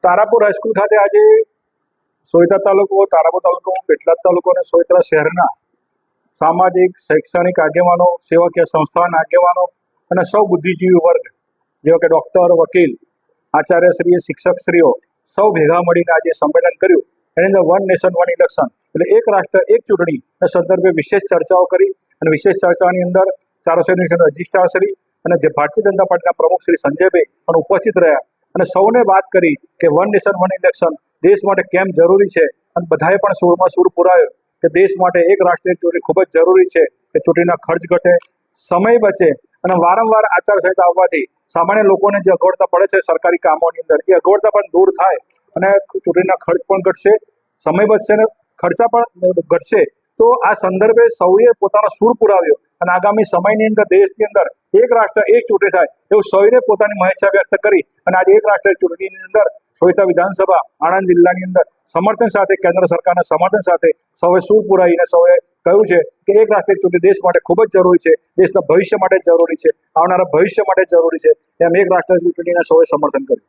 Tarapur high school ખાતે આજે સોયતા તાલુકો, તારાપુર તાલુકો, પેટલાદ તાલુકો અને સોયતા શહેરના સામાજિક શૈક્ષણિક આગેવાનો, સેવાકીય સંસ્થાના આગેવાનો અને સૌ બુદ્ધિજીવી વર્ગ જેવા કે ડૉક્ટર, વકીલ, આચાર્યશ્રીઓ, શિક્ષકશ્રીઓ સૌ ભેગા મળીને આજે સંમેલન કર્યું. એની અંદર વન નેશન વન ઇલેક્શન એટલે એક રાષ્ટ્ર એક ચૂંટણીના સંદર્ભે વિશેષ ચર્ચાઓ કરી અને વિશેષ ચર્ચાની અંદર ચારોસી યુનિવર્સિટીના રજિસ્ટ્રારશ્રી અને જે ભારતીય જનતા પાર્ટીના પ્રમુખ શ્રી સંજયભાઈ પણ ઉપસ્થિત રહ્યા અને સૌને વાત કરી કે વન નેશન વન ઇલેક્શન દેશ માટે કેમ જરૂરી છે અને બધાએ પણ સૂરમાં સૂર પુરાવ્યો કે દેશ માટે એક રાષ્ટ્રીય ચૂંટણી ખૂબ જ જરૂરી છે કે ચૂંટણીના ખર્ચ ઘટે, સમય બચે અને વારંવાર આચારસંહિતા આવવાથી સામાન્ય લોકોને જે અગવડતા પડે છે સરકારી કામોની અંદર એ અગવડતા પણ દૂર થાય અને ચૂંટણીના ખર્ચ પણ ઘટશે, સમય બચશે અને ખર્ચા પણ ઘટશે. તો આ સંદર્ભે સૌએ પોતાનો સૂર પુરાવ્યો અને આગામી સમયની અંદર દેશની અંદર એક રાષ્ટ્ર એક ચૂંટણી થાય એવું સૌએ પોતાની મહેચ્છા વ્યક્ત કરી અને આજે એક રાષ્ટ્ર ચૂંટણીની અંદર સોયતા વિધાનસભા આણંદ જિલ્લાની અંદર સમર્થન સાથે કેન્દ્ર સરકારના સમર્થન સાથે સૌએ સૂર પુરાવીને સૌએ કહ્યું છે કે એક રાષ્ટ્રીય ચૂંટણી દેશ માટે ખૂબ જ જરૂરી છે, દેશના ભવિષ્ય માટે જરૂરી છે, આવનારા ભવિષ્ય માટે જરૂરી છે. એમ એક રાષ્ટ્રીય ચૂંટણીને સૌએ સમર્થન કર્યું.